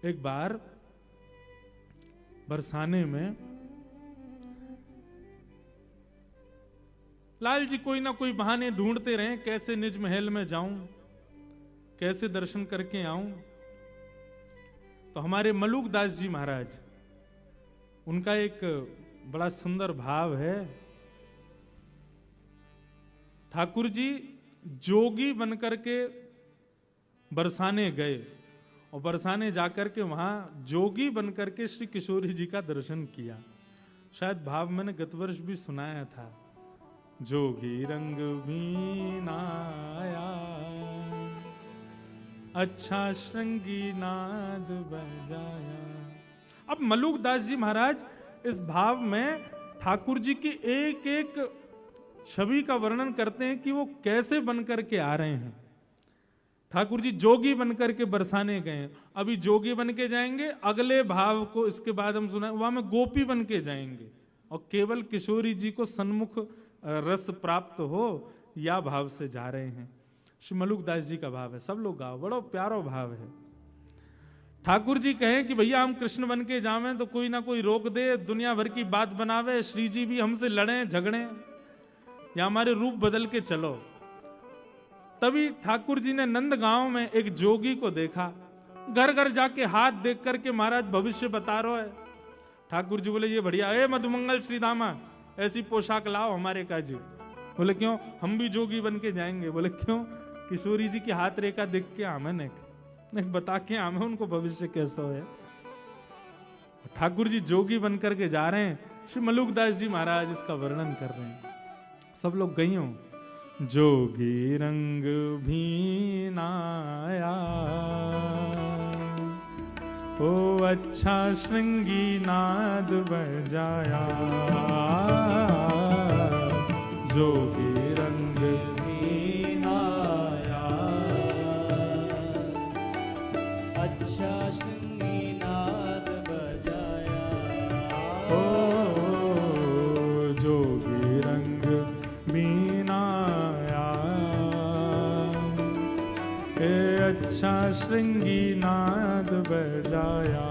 एक बार बरसाने में लाल जी कोई ना कोई बहाने ढूंढते रहे, कैसे निज महल में जाऊं, कैसे दर्शन करके आऊं। तो हमारे मलुक दास जी महाराज, उनका एक बड़ा सुंदर भाव है। ठाकुर जी जोगी बनकर के बरसाने गए और बरसाने जाकर के वहां जोगी बनकर के श्री किशोरी जी का दर्शन किया। शायद भाव मैंने गत वर्ष भी सुनाया था, जोगी रंग बीनाया अच्छा श्रृंगी नाद बजाया। अब मलुक दास जी महाराज इस भाव में ठाकुर जी की एक एक छवि का वर्णन करते हैं कि वो कैसे बनकर के आ रहे हैं। ठाकुर जी जोगी बनकर के बरसाने गए, अभी जोगी बन के जाएंगे, अगले भाव को इसके बाद हम सुना वहां में गोपी बन के जाएंगे और केवल किशोरी जी को सन्मुख रस प्राप्त हो, या भाव से जा रहे हैं। श्री मलुक दास जी का भाव है, सब लोग गाओ, बड़ा प्यारा भाव है। ठाकुर जी कहें कि भैया हम कृष्ण बन के जावें तो कोई ना कोई रोक दे, दुनिया भर की बात बनावे, श्री जी भी हमसे लड़े झगड़े, या हमारे रूप बदल के चलो। तभी ठाकुर जी ने नंदगांव में एक जोगी को देखा, घर घर जाके हाथ देख करके महाराज भविष्य बता रहा है। ठाकुर जी बोले ये बढ़िया, ए मधुमंगल श्रीदामा ऐसी पोशाक लाओ हमारे काजी। बोले क्यों, हम भी जोगी बन के जाएंगे। बोले क्यों, किशोरी जी की हाथ रेखा देख के आमे ने बता के आमे उनको भविष्य कैसा है। ठाकुर जी जोगी बन करके जा रहे हैं, श्री मलुक दास जी महाराज इसका वर्णन कर रहे हैं। सब लोग गई हो, जोगी रंग भीनाया ओ अच्छा श्रृंगी नाद बजाया, जोगी रंग भीनाया अच्छा श्रृंगी नाद बजाया, ओ जोगी रंग बीनाया ए अच्छा श्रृंगी नाद बजाया,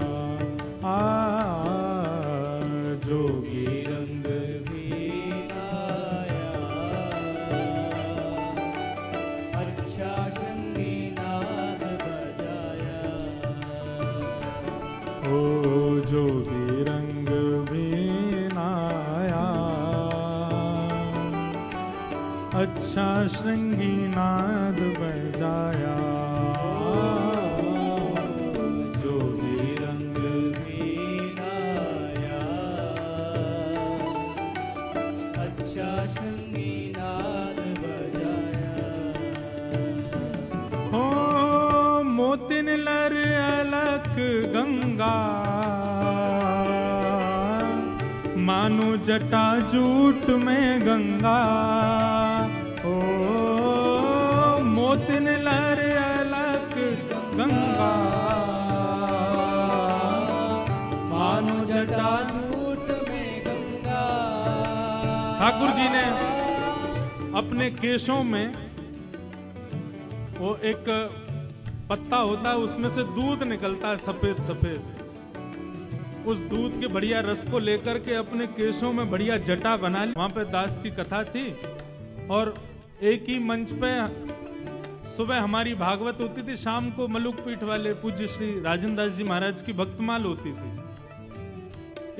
जोगी रंग बीनाया अच्छा श्रृंगी नाद बजाया, ओ जोगी रंग बीनाया अच्छा श्रृंगी नाद बजाया, जोगी रंग बीनाया अच्छा श्रृंगी नाद बजाया, हो मोतिन लर अलक गंगा मानो जटा जूट में गंगा, ओ मोतिन लर अलक गंगा मानो जटा जूट में गंगा। ठाकुर जी ने अपने केशों में वो एक पत्ता होता है, उसमें से दूध निकलता है सफेद सफेद, उस दूध के बढ़िया रस को लेकर के अपने केशों में बढ़िया जटा बना ली। वहां पे दास की कथा थी और एक ही मंच पे सुबह हमारी भागवत होती थी, शाम को मलुक पीठ वाले पूज्य श्री राजेंद्र दास जी महाराज की भक्तमाल होती थी।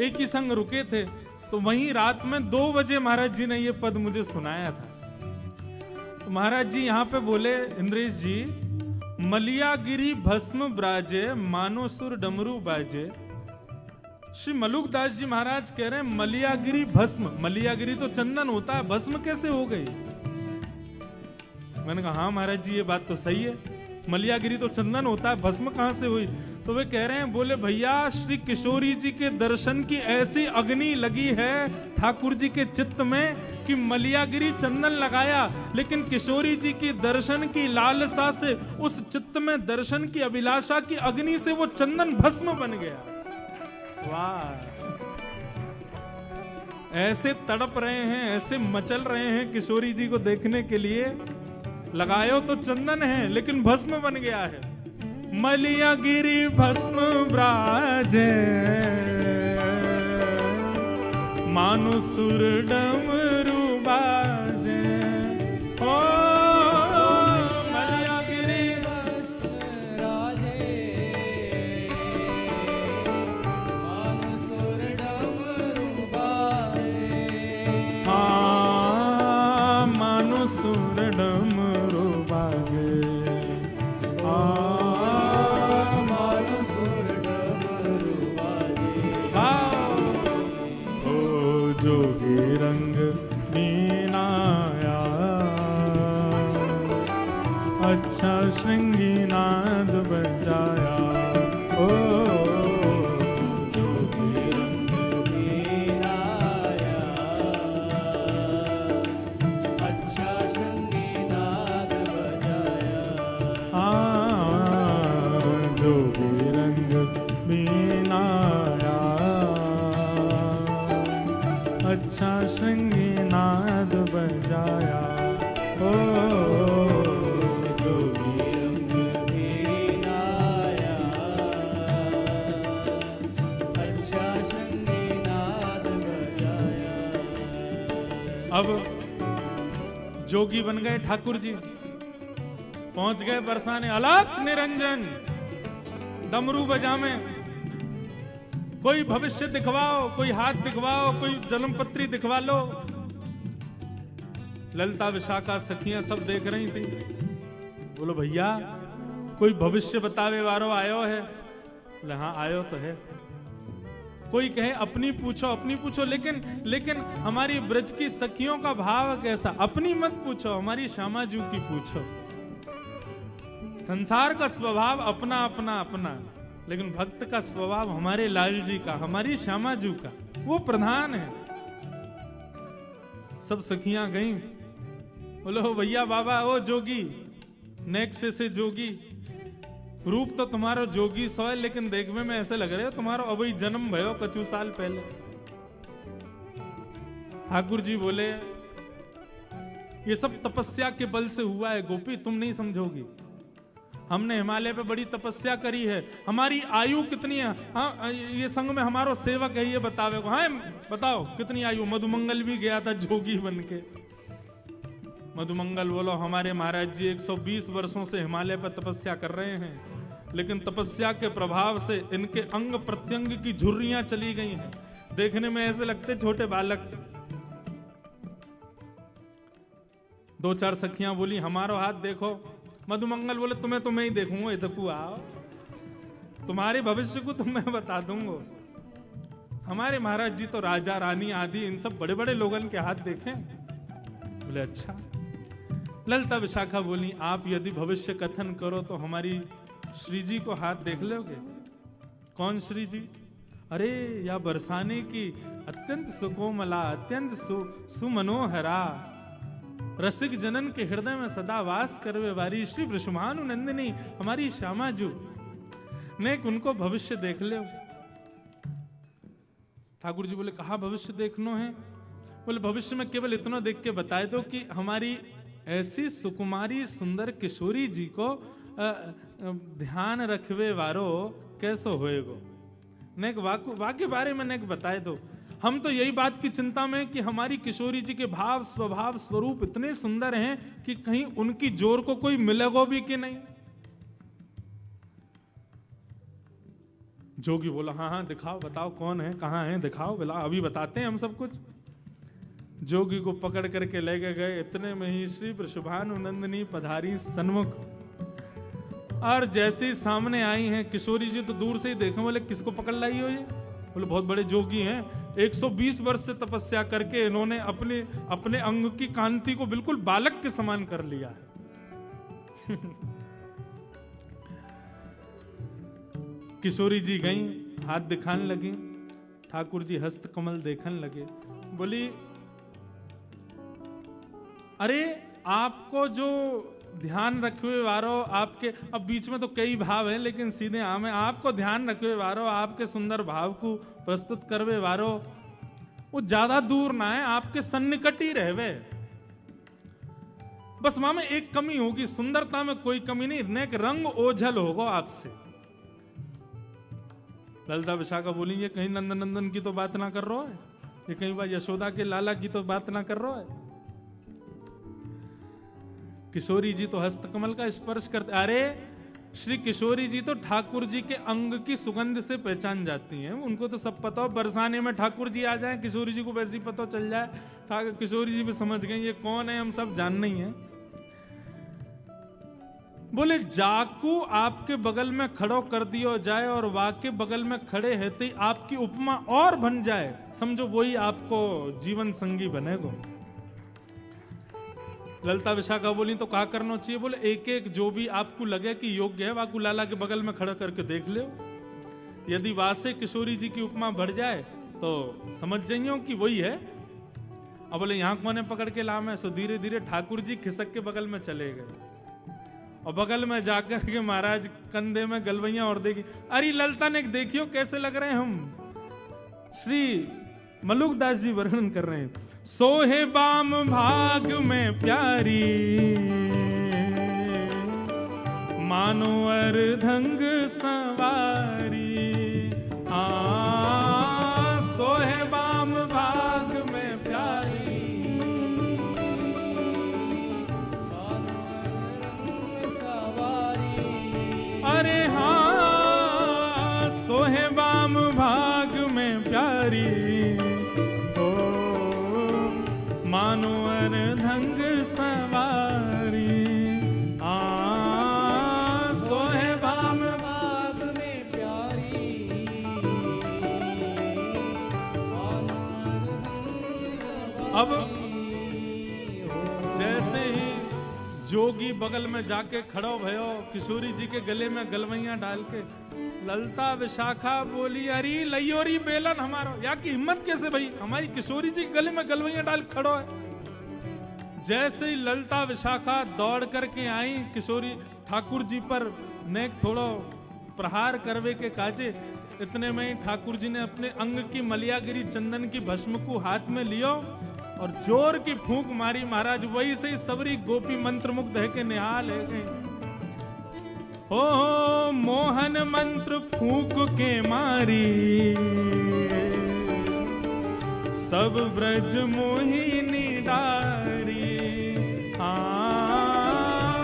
एक ही संग रुके थे, तो वहीं रात में 2 बजे महाराज जी ने ये पद मुझे सुनाया था। तो महाराज जी यहाँ पे बोले, इंद्रेश जी, मलियागिरी भस्म ब्राजे मानो सुर डमरू बाजे। श्री मलुक दास जी महाराज कह रहे हैं मलियागिरी भस्म, मलियागिरी तो चंदन होता है, भस्म कैसे हो गई। मैंने कहा हाँ महाराज जी ये बात तो सही है, मलियागिरी तो चंदन होता है, भस्म कहां से हुई। तो वे कह रहे हैं, बोले भैया श्री किशोरी जी के दर्शन की ऐसी अग्नि लगी है ठाकुर जी के चित्त में कि मलियागिरी चंदन लगाया, लेकिन किशोरी जी की दर्शन की लालसा से उस चित्त में दर्शन की अभिलाषा की अग्नि से वो चंदन भस्म बन गया। वाह, ऐसे तड़प रहे हैं, ऐसे मचल रहे हैं किशोरी जी को देखने के लिए, लगायो तो चंदन है लेकिन भस्म बन गया है। मलिया गिरी भस्म ब्राजे मानो सुर डमरू बाजे ओ मलिया गिरी भस्म राजे मानो सुर डमरू बाजे मानो सुर डमरू बाजे जोगी रंग मीनाया अच्छा श्रृंगी नाद बजाया ओ जोगी रंग मीनाया अच्छा श्रृंगी नाद बजाया जोगी रंग मीनाया अच्छा श्रृंगी नाद बजाया ओ जोगी रंग मीनाया अच्छा श्रृंगी नाद बजाया। अब जोगी बन गए ठाकुर जी, पहुंच गए बरसाने अलग निरंजन डमरू बजामे। कोई भविष्य दिखवाओ, कोई हाथ दिखवाओ, कोई जन्म पत्री दिखवा लो। ललिता विशाखा सखियां सब देख रही थी। बोलो भैया कोई भविष्य बतावे वारो आयो है? बोले हाँ आयो तो है। कोई कहे अपनी पूछो, लेकिन हमारी ब्रज की सखियों का भाव कैसा? अपनी मत पूछो, हमारी श्यामा जू की पूछो। संसार का स्वभाव अपना अपना अपना, लेकिन भक्त का स्वभाव हमारे लाल जी का, हमारी श्यामा जू का, वो प्रधान है। सब सखियां गईं। बोलो भैया बाबा ओ जोगी, नेक्स्ट से जोगी, रूप तो तुम्हारो जोगी सो है, लेकिन देखने में ऐसे लग रहे हो तुम्हारो अभी जन्म भयो कछु साल पहले। ठाकुर जी बोले ये सब तपस्या के बल से हुआ है गोपी, तुम नहीं समझोगी। हमने हिमालय पे बड़ी तपस्या करी है। हमारी आयु कितनी है? हाँ ये संग में हमारो सेवक है, ये बतावे को। हाँ बताओ कितनी आयु? मधुमंगल भी गया था जोगी बन के। मधुमंगल बोलो हमारे महाराज जी 120 वर्षों से हिमालय पर तपस्या कर रहे हैं, लेकिन तपस्या के प्रभाव से इनके अंग प्रत्यंग की झुर्रियां चली गई हैं। देखने में ऐसे लगते छोटे बालक। दो चार सखियां बोली हमारो हाथ देखो। मधुमंगल बोले तुम्हें तो मैं ही देखूंगा, इधर आओ, तुम्हारे भविष्य को तो मैं बता दूंगा। हमारे महाराज जी तो राजा रानी आदि इन सब बड़े बड़े लोगों के हाथ देखें। बोले अच्छा। ललिता विशाखा बोली आप यदि भविष्य कथन करो तो हमारी श्री जी को हाथ देख लोगे। कौन श्री जी? अरे या बरसाने की अत्यंत सुकोमला, अत्यंत सुमनोहरा, रसिक जनन के हृदय में सदा वास करवे वारी श्री वृषभानु नंदिनी हमारी श्यामा जू ने उनको भविष्य देख ले। ठाकुर जी बोले कहा भविष्य देखनो है? बोले भविष्य में केवल इतना देख के बताए दो कि हमारी ऐसी सुकुमारी सुंदर किशोरी जी को ध्यान रखवे वारो कैसो होएगो। नेक वाक्य बारे में नेक बताए दो। हम तो यही बात की चिंता में कि हमारी किशोरी जी के भाव स्वभाव स्वरूप इतने सुंदर हैं कि कहीं उनकी जोर को कोई मिलेगो भी कि नहीं। जोगी बोला हाँ हाँ दिखाओ, बताओ कौन है, कहाँ है, दिखाओ, बोला अभी बताते हैं हम सब कुछ। जोगी को पकड़ करके ले गए। इतने में ही श्री वृषभानु नंदिनी पधारी सन्मुख, और जैसे ही सामने आई हैं किशोरी जी तो दूर से ही देखें। बोले किसको पकड़ लाई हो ये? बोले बहुत बड़े जोगी हैं, 120 वर्ष से तपस्या करके इन्होंने अपने अंग की कांति को बिल्कुल बालक के समान कर लिया है। किशोरी जी गईं, हाथ दिखाने लगी। ठाकुर जी हस्त कमल देखने लगे। बोली अरे आपको जो ध्यान रखवे वारो, आपके अब बीच में तो कई भाव हैं लेकिन सीधे आम है, आपको ध्यान रखवे वारो, आपके सुंदर भाव को प्रस्तुत करवे वारो वो ज्यादा दूर ना है, आपके सन्निकट ही रहवे। बस माँ में एक कमी होगी, सुंदरता में कोई कमी नहीं, नेक रंग ओझल होगा आपसे। ललिता विशाखा बोली ये कहीं नंदन की तो बात ना कर रहा है, ये कहीं बार यशोदा के लाला की तो बात ना कर रहा है। किशोरी जी तो हस्तकमल का स्पर्श करते, अरे श्री किशोरी जी तो ठाकुर जी के अंग की सुगंध से पहचान जाती हैं। उनको तो सब पता हो, बरसाने में ठाकुर जी आ जाए, किशोरी जी को वैसे ही पता चल जाए, किशोरी जी भी समझ गए ये कौन है, हम सब जानना ही है। बोले जाकू आपके बगल में खड़ो कर दियो जाए और वाके बगल में खड़े रहते ही आपकी उपमा और बन जाए, समझो वही आपको जीवन संगी बनेगा। ललिता विशाखा बोली तो क्या करना चाहिए? बोले एक एक जो भी आपको लगे कि योग्य है वाकू लाला के बगल में खड़ा करके देख लो, यदि वासे किशोरी जी की उपमा बढ़ जाए तो समझ जाइयो कि वही है। अब बोले यहाँ कौन पकड़ के लाम है, सो धीरे धीरे ठाकुर जी खिसक के बगल में चले गए और बगल में जाकर के महाराज कंधे में गलवैया और देखी। अरे ललिता ने देखियो कैसे लग रहे हैं हम। श्री मलुकदास जी वर्णन कर रहे हैं, सोहे बाम भाग में प्यारी मानो अर्धंग सवारी। सोहे बाम भाग में प्यारी मानो अर्धंग सवारी। अरे हाँ सोहे बाम भाग में प्यारी मानो अर्धंग सवारी। सोहे बाम भाग में प्यारी मानो अब जैसे ही जोगी बगल में जाके खड़ो भयो, किशोरी जी के गले में गलवैया डाल के, ललिता विशाखा बोली अरे लयोरी बेलन हमारा, या की हिम्मत कैसे भाई, हमारी किशोरी जी के गले में गलवैया डाल खड़ो है। जैसे ही ललिता विशाखा दौड़ करके आई, किशोरी ठाकुर जी पर नेक थोड़ो प्रहार करवे के काजे, इतने में ही ठाकुर जी ने अपने अंग की मलियागिरी चंदन की भस्म को हाथ में लियो और जोर की फूंक मारी। महाराज वही से ही सबरी गोपी मंत्र मुग्ध है के निहाल है गई। हो मोहन मंत्र फूंक के मारी सब ब्रज मोहिनी डारी।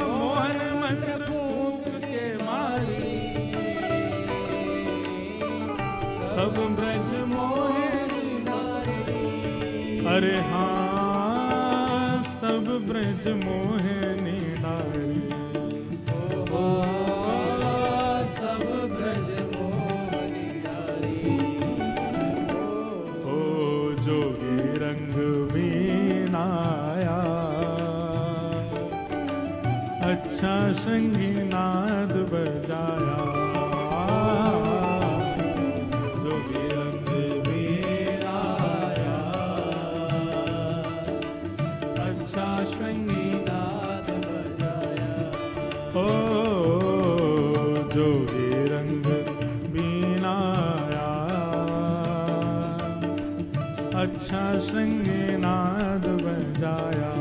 मोहन मंत्र फूंक के मारी सब ब्रज मोहिनी डारी। अरे हाँ सब ब्रज मोहिनी डारी। सब ब्रज मोहिनी डारी। ओ जोगी रंग वीणाया अच्छा संगी नाद बजाया। जोगी रंग वीणाया अच्छा संगी नाद बजाया। ओ जोगी रंग वीणाया अच्छा संगी नाद बजाया।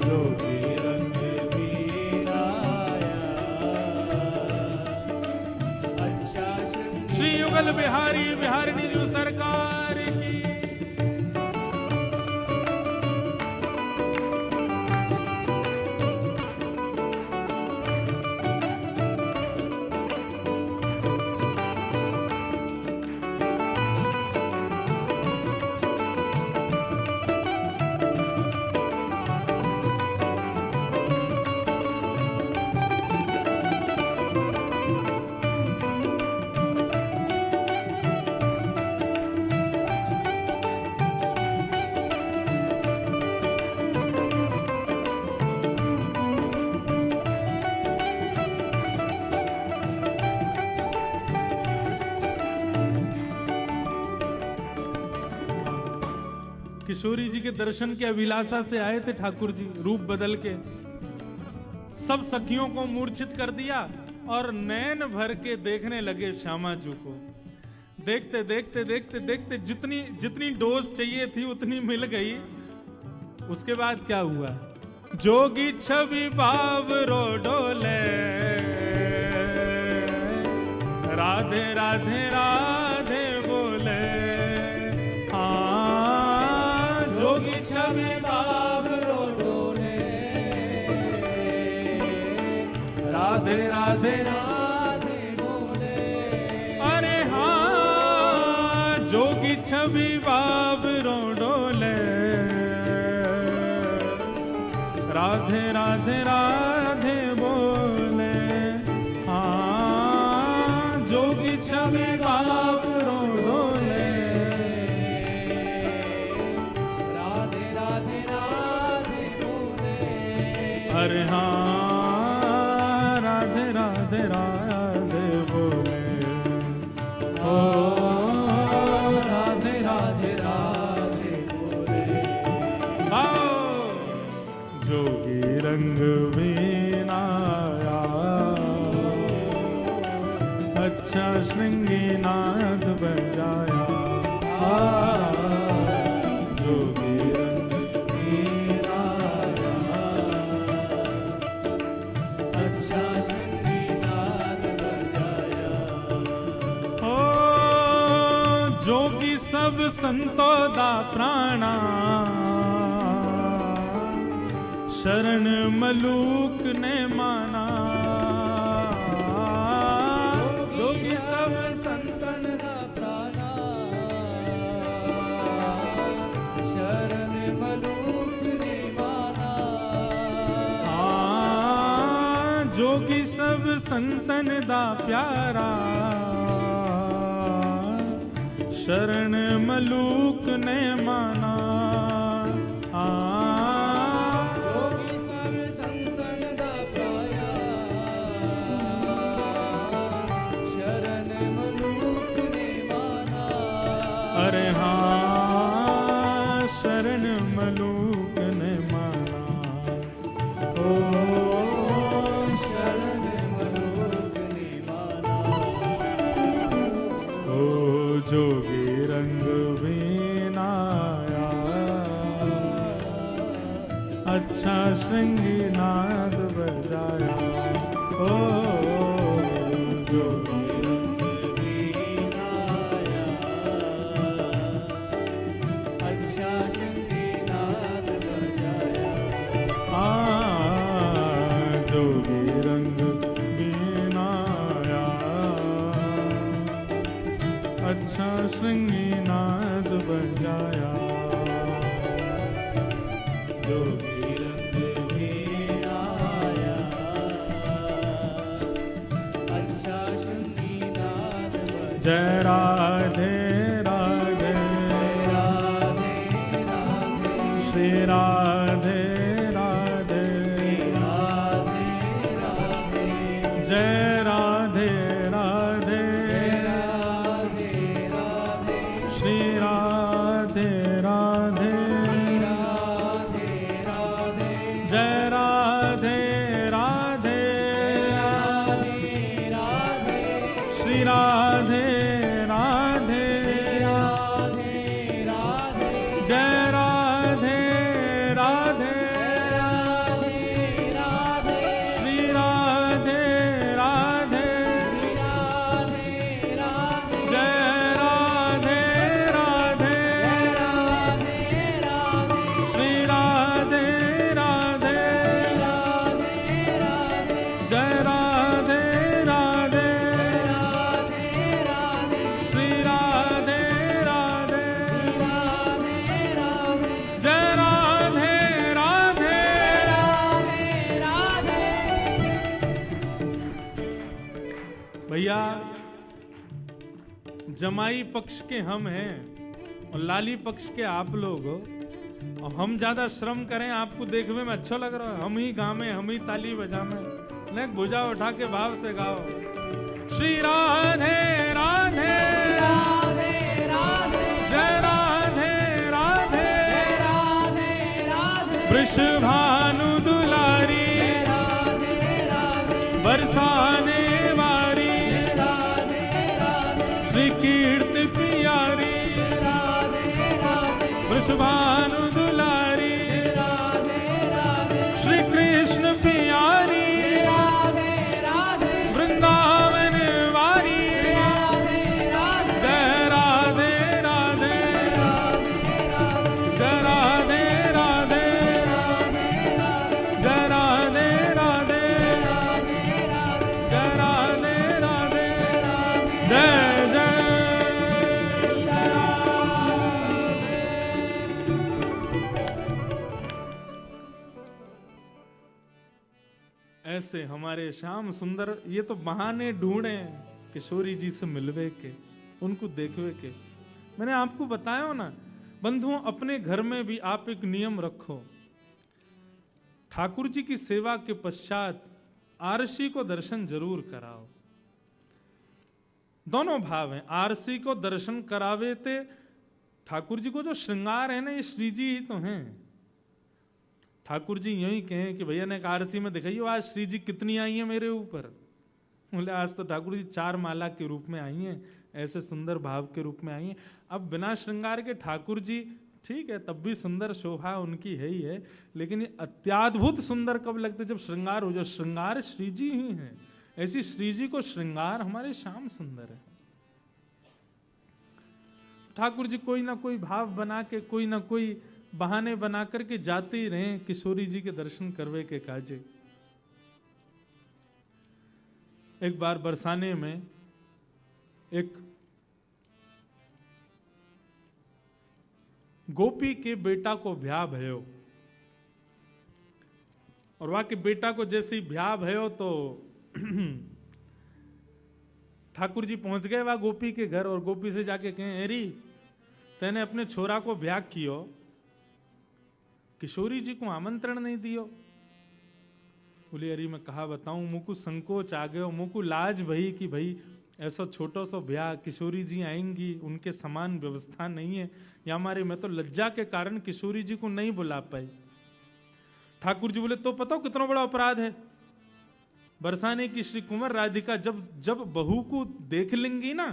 जोगी रंग वीणाया अच्छा संगी। श्री युगल बिहारी बिहारिणी जी सरकार की। किशोरी जी के दर्शन की अभिलाषा से आए थे ठाकुर जी, रूप बदल के सब सखियों को मूर्छित कर दिया और नैन भर के देखने लगे श्यामा जी को। देखते देखते देखते देखते जितनी जितनी डोज चाहिए थी उतनी मिल गई। उसके बाद क्या हुआ? जोगी छवि बावरो डोले, राधे राधे राधे बोले। हाँ, जोगी छवि बाबरो डोले, राधे राधे राधे बोले। अरे हाँ, जोगी छवि बावरो डोले, राधे राधे राधे बोले। हाँ, जोगी छवि बावरो डोले, राधे राधे राधे बोले। अरे हाँ, राधे राधे राधे बोले। ओ राधे राधे राधे बोले। आओ, जोगी रंग वीणाया, अच्छा श्रृंगी नाद बजाया। जोगी रंग वीणाया, अच्छा संगीनाद बजाया। ओ जोगी सब संतो दा प्राणा, शरण मलूक ने माना। जोगी सब संतन दा प्राणा, शरण मलूक ने माना। हाँ, जोगी सब संतन दा प्यारा, शरण मलूक ने माना। जोगी सब संतन दा प्यारा, शरण मलूक ने माना। अरे हाँ, शरण मलूक ने माना। ओ शरण मलूक ने माना। ओ जोगी रंग वीणाया, अच्छा श्रृंगी नाद बजाया। ओ जोगी रंग वीणाया, अच्छा संगीनाद बजाया। जोगी रंग वीणाया, अच्छा श्रृंगी नाद बजाया। जोगी रंग वीणाया, अच्छा संगीनाद बजाया। जय राधे राधे, राधे राधे, श्री राधे राधे, राधे राधे, जय राधे राधे, राधे राधे, श्री राधे राधे, राधे राधे, जय राधे राधे, राधे राधे, श्री राधे राधे, राधे राधे, जय राधे राधे, राधे राधे, श्री राधे राधे, राधे राधे, जय राधे राधे, राधे राधे, श्री राधे राधे, राधे राधे, जय राधे राधे, राधे राधे, श्री राधे राधे, जय राधे राधे। भैया, जमाई पक्ष के हम हैं और लाली पक्ष के आप लोग हो, और हम ज्यादा श्रम करें आपको देखने में अच्छा लग रहा है। हम ही गावे, हम ही ताली बजावे, नहीं भुजा उठा के भाव से गाओ। श्री राधे राधे, राधे राधे, जय राधे राधे, राधे राधे, वृषभानु दुलारी, राधे राधे, बरसाने वारी, राधे राधे, श्री कीर्ति प्यारी, राधे राधे, वृषभानु दुलारी, ऐसे हमारे श्याम सुंदर ये तो बहाने ढूंढे किशोरी जी से मिलवे के, उनको देखवे के। मैंने आपको बताया हो ना बंधुओं, अपने घर में भी आप एक नियम रखो, ठाकुर जी की सेवा के पश्चात आरसी को दर्शन जरूर कराओ। दोनों भाव हैं, आरसी को दर्शन करावे थे। ठाकुर जी को जो श्रृंगार है ना, ये श्री जी ही तो हैं। ठाकुर जी यही कहें कि भैया ने एक आरसी में दिखाइए आज श्री जी कितनी आई है मेरे ऊपर। बोले आज तो ठाकुर जी 4 माला के रूप में आई हैं, ऐसे सुंदर भाव के रूप में आई हैं। अब बिना श्रृंगार के ठाकुर जी ठीक है, तब भी सुंदर शोभा उनकी है ही है, लेकिन ये अत्याद्भुत सुंदर कब लगते जब श्रृंगार हो जाए। श्रृंगार श्री जी ही है, ऐसी श्री जी को श्रृंगार हमारे श्याम सुंदर है। ठाकुर जी कोई ना कोई भाव बना के, कोई ना कोई बहाने बना करके जाते ही रहे किशोरी जी के दर्शन करवे के काजे। एक बार बरसाने में एक गोपी के बेटा को ब्याह भयो, और वहां के बेटा को जैसे ही ब्याह भयो तो ठाकुर जी पहुंच गए वहां गोपी के घर, और गोपी से जाके कहें अरे तेने अपने छोरा को ब्याह कियो, किशोरी जी को आमंत्रण नहीं दियो। बोली अरे मैं कहा बताऊं, मुझको संकोच आ गयो, मुझको लाज भई कि भाई ऐसा छोटो सो ब्याह, किशोरी जी आएंगी, उनके समान व्यवस्था नहीं है, या हमारे मैं तो लज्जा के कारण किशोरी जी को नहीं बुला पाई। ठाकुर जी बोले तो पता हो कितना बड़ा अपराध है, बरसाने की श्री कुंवर राधिका जब जब बहू को देख लेंगी ना,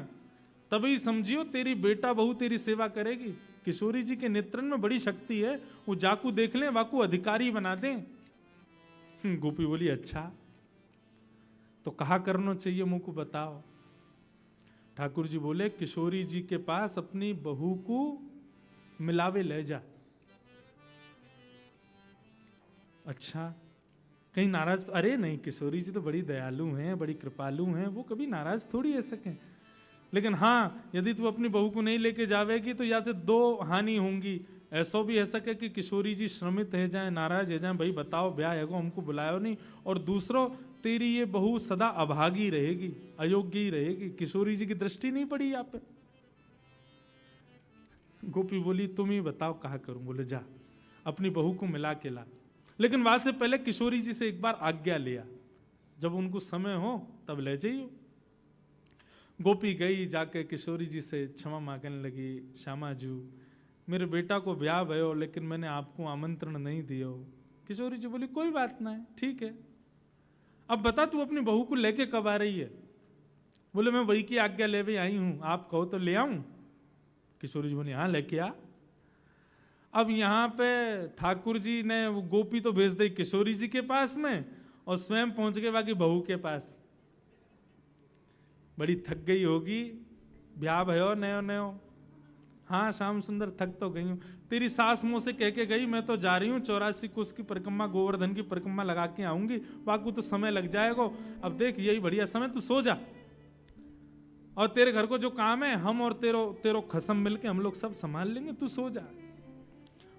तभी समझियो तेरी बेटा बहू तेरी सेवा करेगी। किशोरी जी के नेत्रन में बड़ी शक्ति है, वो जाकू देख लें, वाकू अधिकारी बना दें। गोपी बोली अच्छा तो कहा करना चाहिए मुझको बताओ। ठाकुर जी बोले किशोरी जी के पास अपनी बहू को मिलावे ले जा। अच्छा कहीं नाराज तो, अरे नहीं किशोरी जी तो बड़ी दयालु हैं, बड़ी कृपालु हैं, वो कभी नाराज थोड़ी है सके। लेकिन हाँ यदि तू अपनी बहू को नहीं लेके जावेगी तो या तो 2 हानि होंगी, ऐसा भी है सके कि किशोरी जी श्रमित है जाए, नाराज है जाए, भाई बताओ ब्याह है हमको बुलायो नहीं, और दूसरों तेरी ये बहू सदा अभागी रहेगी, अयोग्य ही रहेगी, किशोरी जी की दृष्टि नहीं पड़ी यहाँ पे। गोपी बोली तुम ही बताओ कहा करूं। बोले जा अपनी बहू को मिला के ला, लेकिन वहां से पहले किशोरी जी से एक बार आज्ञा लिया, जब उनको समय हो तब ले जाइयो। गोपी गई, जाके किशोरी जी से क्षमा मांगने लगी, श्यामा जू मेरे बेटा को ब्याह भयो लेकिन मैंने आपको आमंत्रण नहीं दियो। किशोरी जी बोली कोई बात नहीं, ठीक है, अब बता तू अपनी बहू को लेके कब आ रही है। बोले मैं वही की आज्ञा लेवे आई हूं, आप कहो तो ले आऊं। किशोरी जी बोली हाँ लेके आ। अब यहाँ पे ठाकुर जी ने वो गोपी तो भेज दी किशोरी जी के पास में, और स्वयं पहुंच गए बाकी बहू के पास। बड़ी थक गई होगी, ब्याह भयो नयो नयो। हाँ श्याम सुंदर थक तो गई हूं, तेरी सास मुंह से कह के गई मैं तो जा रही हूँ 84 कोस की परिक्रमा, गोवर्धन की परिक्रमा लगा के आऊंगी, बाकी तो समय लग जाएगा। अब देख यही बढ़िया समय, तू सो जा, और तेरे घर को जो काम है हम और तेरो खसम मिलके हम लोग सब संभाल लेंगे, तू सो जा।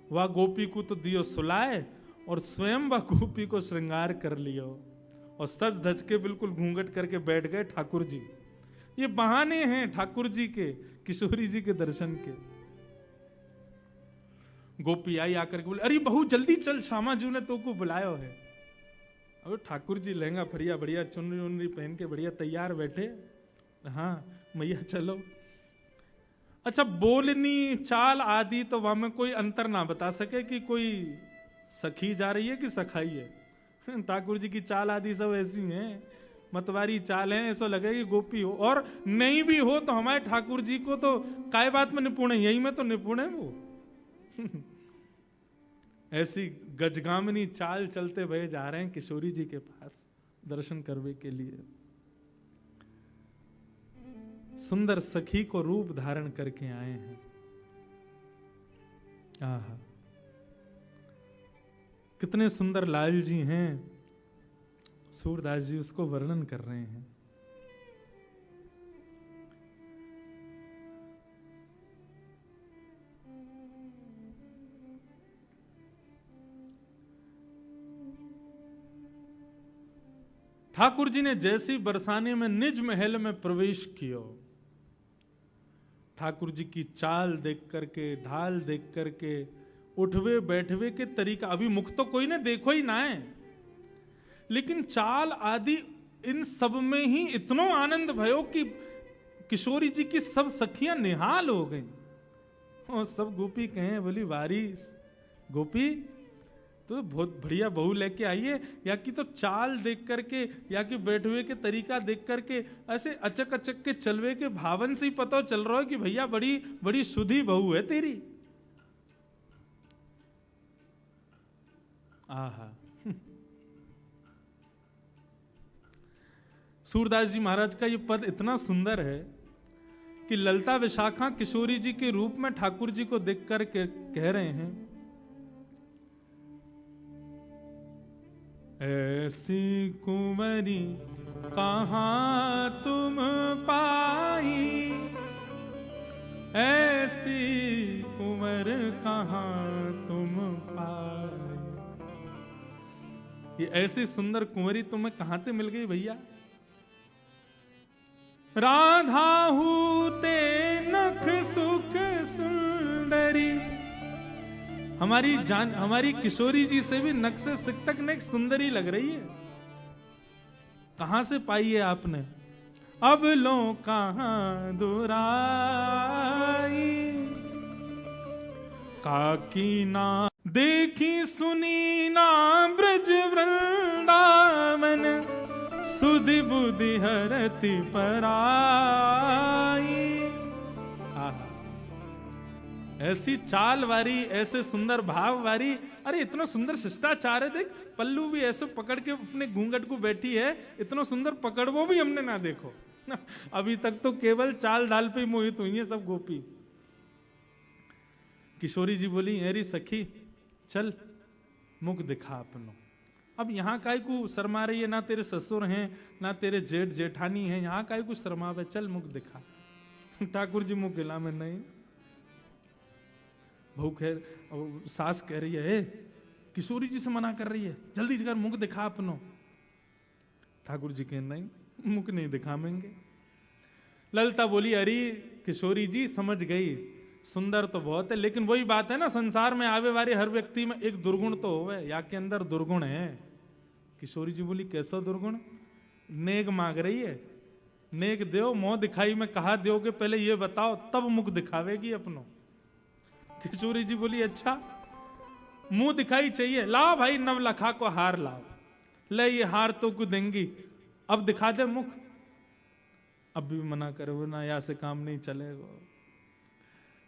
वह गोपी को तो दियो सुलाए, और स्वयं वह गोपी को श्रृंगार कर लियो, और सज धज के बिल्कुल घूंघट करके बैठ गए ठाकुर जी। ये बहाने हैं ठाकुर जी के किशोरी जी के दर्शन के। गोपी आई आकर के बोले अरे बहू जल्दी चल, श्यामा जू ने तो को बुलायो है। अब ठाकुर जी लहंगा फरिया बढ़िया चुनरी उनरी पहन के बढ़िया तैयार बैठे, हाँ मैया चलो। अच्छा बोलनी चाल आदि तो वहां में कोई अंतर ना बता सके कि कोई सखी जा रही है कि सखाई है। ठाकुर जी की चाल आदि सब ऐसी हैं, मतवारी चाल है, ऐसा लगे कि गोपी हो, और नहीं भी हो तो हमारे ठाकुर जी को तो काय बात में निपुण है, यही में तो निपुण है वो। ऐसी गजगामिनी चाल चलते भये जा रहे हैं किशोरी जी के पास दर्शन करने के लिए। सुंदर सखी को रूप धारण करके आए हैं। आहा कितने सुंदर लाल जी हैं, सूरदास जी उसको वर्णन कर रहे हैं। ठाकुर जी ने जैसी बरसाने में निज महल में प्रवेश किया, ठाकुर जी की चाल देख करके, ढाल देख करके, उठवे बैठवे के तरीका, अभी मुख तो कोई ने देखो ही ना है, लेकिन चाल आदि इन सब में ही इतना आनंद भयो कि किशोरी जी की सब सखियां निहाल हो गईं। और सब गोपी कहें, बोली वारी गोपी तो बहुत बढ़िया बहू लेके आई है, या कि तो चाल देख करके, या कि बैठवे के तरीका देख करके, ऐसे अचक अचक के चलवे के भावन से ही पता चल रहा है कि भैया बड़ी बड़ी सुधी बहू है तेरी। आहा सूरदास जी महाराज का ये पद इतना सुंदर है कि ललता विशाखा किशोरी जी के रूप में ठाकुर जी को देख कर के कह रहे हैं, ऐसी कुंवरी कहां तुम पाई, ऐसी कुंवर कहां तुम पाई। ये ऐसी सुंदर कुंवरी तुम्हें कहां से मिल गई भैया? राधा हूते नख सुख सुंदरी, हमारी किशोरी जी से भी नख से सिक तक नेक सुंदरी लग रही है। कहां से पाई है आपने? अब लो कहां दुराई, काकी ना देखी सुनी ना ब्रज वृंदावन, सुधि बुद्धि हरति पराई। ऐसी चाल वारी, ऐसे सुंदर भाव वारी, अरे इतना सुंदर शिष्टाचार है, देख पल्लू भी ऐसे पकड़ के अपने घूंघट को बैठी है, इतना सुंदर पकड़ वो भी हमने ना देखो। अभी तक तो केवल चाल ढाल पे मोहित हुई है सब गोपी। किशोरी जी बोली, अरे सखी चल मुख दिखा अपनो। अब यहाँ काय को शर्मा रही है, ना तेरे ससुर हैं ना तेरे जेठ जेठानी है, यहाँ काय को शर्मावे, चल मुख दिखा। ठाकुर जी मुख गिला में नहीं। बहू खैर सास कह रही है, किशोरी जी से मना कर रही है, जल्दी कर मुख दिखा अपनो। ठाकुर जी कह नहीं, मुख नहीं दिखावेंगे। ललता बोली, अरे किशोरी जी समझ गई, सुंदर तो बहुत है, लेकिन वही बात है ना, संसार में आवे वाले हर व्यक्ति में एक दुर्गुण तो होवे, या के अंदर दुर्गुण है। किशोरी जी बोली, कैसा दुर्गुण? नेक मांग रही है, नेक दो, मुंह दिखाई में कहा दोगे, पहले ये बताओ तब मुख दिखावेगी अपनो। किशोरी जी बोली, अच्छा मुंह दिखाई चाहिए, लाओ भाई नवलखा को हार लाओ, ले ये हार तो को देंगी, अब दिखा दे मुख। अब भी मना करो ना, या से काम नहीं चलेगा।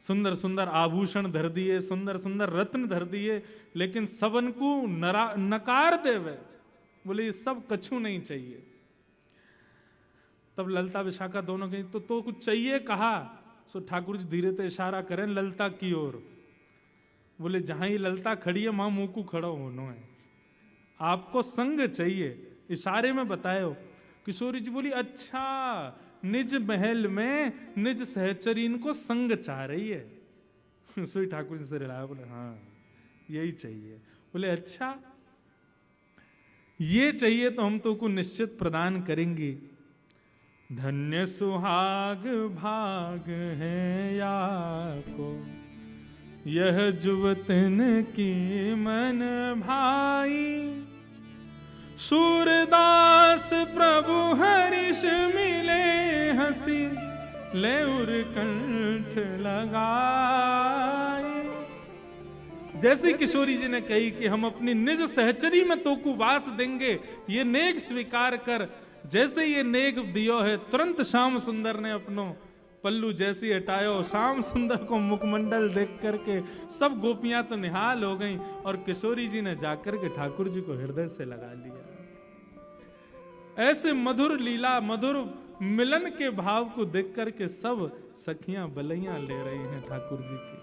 सुंदर सुंदर आभूषण धर दिए, सुंदर सुंदर रत्न धर दिए, लेकिन सबन को नकार देवे, बोले ये सब कछु नहीं चाहिए। तब ललता विशाखा दोनों कहीं तो कुछ चाहिए कहा। सो ठाकुर जी धीरे से इशारा करें ललता की ओर, बोले जहां ही ललता खड़ी है वहां मुंह को खड़ा होना है, आपको संग चाहिए, इशारे में बताए। किशोरी जी बोली, अच्छा निज महल में निज सहचरीन को संग चाह रही है। सोई ठाकुर जी से रिलाया, बोले हाँ यही चाहिए। बोले अच्छा ये चाहिए तो हम तो को निश्चित प्रदान करेंगे। धन्य सुहाग भाग है या को, यह जुवतन की मन भाई, सूरदास प्रभु हरिष मिले हंसी, ले उर कंठ लगाई। जैसे किशोरी जी ने कही कि हम अपनी निज सहचरी में तो को वास देंगे, ये नेक स्वीकार कर। जैसे ये नेक दियो है, तुरंत श्याम सुंदर ने अपनो पल्लू जैसी हटायो, श्याम सुंदर को मुखमंडल देख करके सब गोपियां तो निहाल हो गईं, और किशोरी जी ने जाकर के ठाकुर जी को हृदय से लगा लिया। ऐसे मधुर लीला, मधुर मिलन के भाव को देख करके सब सखियां बलैया ले रही हैं ठाकुर जी की।